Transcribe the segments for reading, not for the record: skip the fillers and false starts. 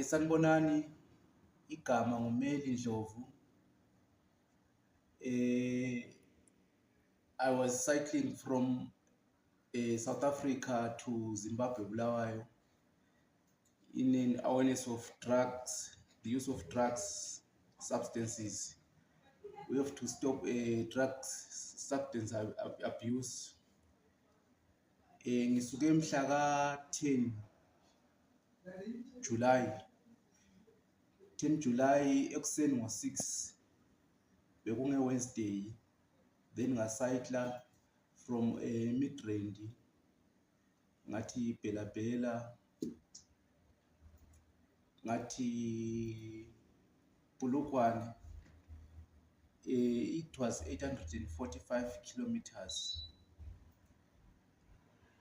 Sanibonani, igama nguMeli Ndlovu. I was cycling from South Africa to Zimbabwe, Bulawayo, in an awareness of drugs, the use of drugs, substances. We have to stop drugs, substance abuse. Ngisuke mhla ka-10 July. 10 July ekuseni ngo-6 bekunge-Wednesday, then ngacycla from Midrand ngathi Bela ngathi Polokwane. It was 845 kilometers.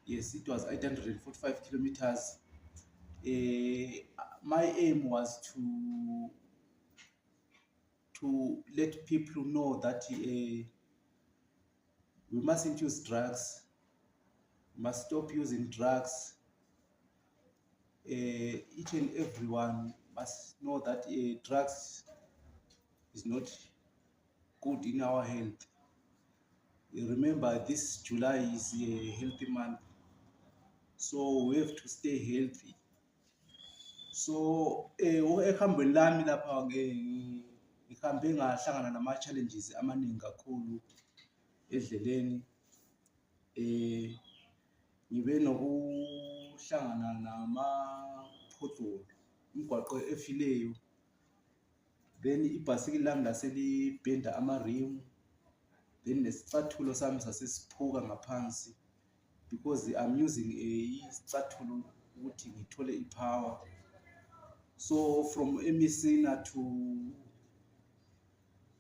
Yes, it was 845 kilometers. My aim was to let people know that we mustn't use drugs, we must stop using drugs. Each and everyone must know that drugs is not good in our health. Remember, this July is a healthy month, so we have to stay healthy. So ehambweni lami lapha ngihambe ngahlangana nama-challenges amaningi kakhulu endleleni. Ngibe nokuhlangana nama-pothole, imigwaqo efileyo, then ibhasikili lami laselibhenda ama-rim, then nesicathulo sami sasesiphuka ngaphansi because I'm using isicathulo ukuthi ngithole ipower. So from eMessina to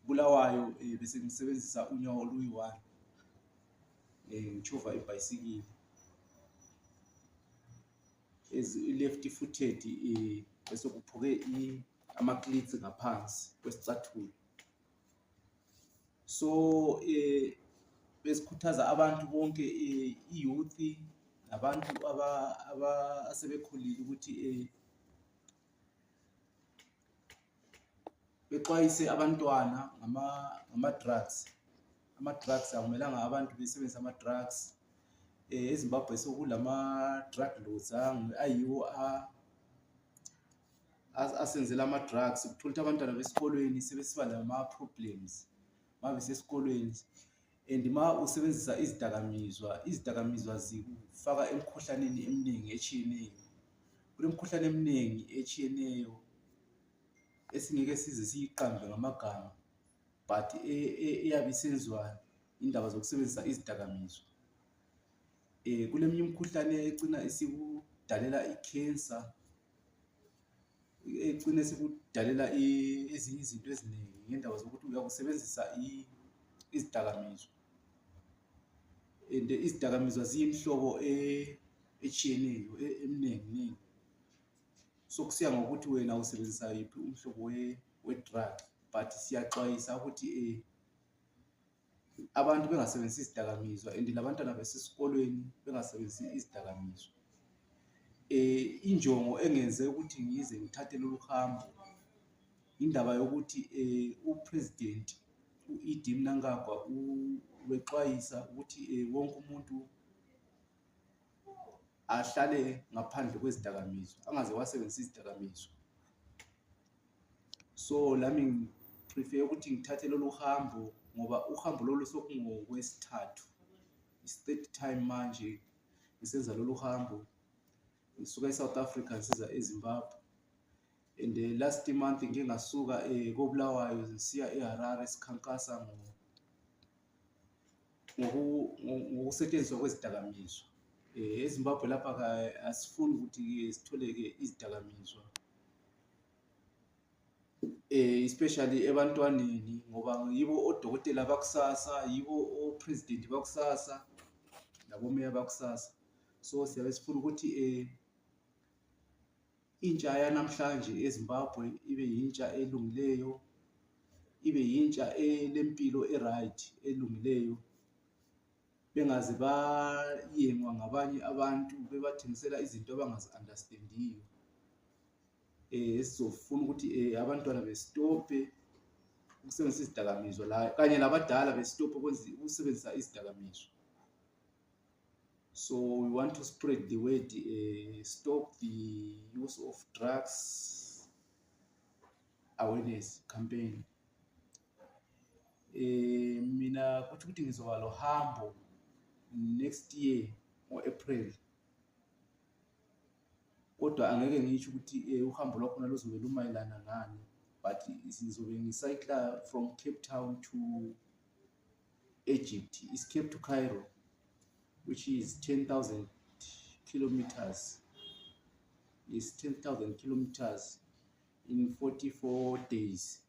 Bulawayo bese ngisebenzisa unyawo oluyi-1 ngijova ibhayisikili as left footed, bese kuphuke ama-cleats ngaphansi kwesicathulo. So besikhuthaza abantu bonke, i-youth nabantu asebekhulile ukuthi bexwayise abantwana ngama-drugs. Ama-drugs akumelanga abantu besebenzise ama-drugs. EZimbabwe sokulama-drug lords ayiwo asenzela ama-drugs. Uthola ukuthi abantwana besikolweni sebesiba lama-problems ma besesikolweni, and ma usebenzisa izidakamizwa zikufaka emikhuhlaneni eminingi etshiyeneyo. Kulemikhuhlane eminingi etshiyeneyo esingeke size siyiqambe ngamagama, but eyabe isenziwa indaba zokusebenzisa izidakamizwa. Kuleminye imikhuhlane ecina isikudalela i-cancer, ecina isikudalela ezinye izinto eziningi ngendaba zokuthi uyakusebenzisa izidakamizwa. And izidakamizwa ziyimhlobo etshiyeneyo eminingi. So kusiya ngokuthi wena usebenzisa yiphi umhlobo we-drug, but siyaxwayisa ukuthi abantu bengasebenzisi izidakamizwa and labantwana besesikolweni bengasebenzisi izidakamizwa. Injongo engenze ukuthi ngize ngithathe lolu hambo indaba yokuthi uPresident u-Idi Mnangagwa ubexwayisa ukuthi wonke umuntu ahlale ngaphandle kwezidakamizwa, angaze wasebenzisa izidakamizwa. So lami ngiprefer ukuthi ngithathe lolu hambo ngoba uhambo lolu sokungokwesithathu, is-third time manje ngisenza lolu hambo. Ngisuka eSouth Africa ngisiza eZimbabwe, and last month ngike ngasuka koBulawayo ngisiya eHarare sikhankasa ngokusetshenziswa kwezidakamizwa. EZimbabwe lapha asifuni ukuthi sithole izidakamizwa, especially ebantwaneni, ngoba yibo odokotela bakusasa, yibo opresident bakusasa nabomeya bakusasa. So siyabe sifuna ukuthi intsha yanamhlanje eZimbabwe ibe yintsha elungileyo, ibe yintsha elempilo e-right elungileyo, bengaze bayengwa ngabanye abantu bebathengisela izinto abangazi-understandiyo. sizofuna ukuthi abantwana besitophe ukusebenzisa izidakamizwa la kanye nabadala besitophe ukusebenzisa izidakamizwa. So we want to spread the word, stop the use of drugs awareness campaign. Mina kuthi ukuthi ngizoba lo hambo next year ngo-April, kodwa angeke ngisho ukuthi uhambo lwakhona luzobe lumayelana ngani, but sizobe ngisayikla from Cape Town to Egypt. It's Cape to Cairo, which is 10,000 kilometers. It's 10,000 kilometers in 44 days.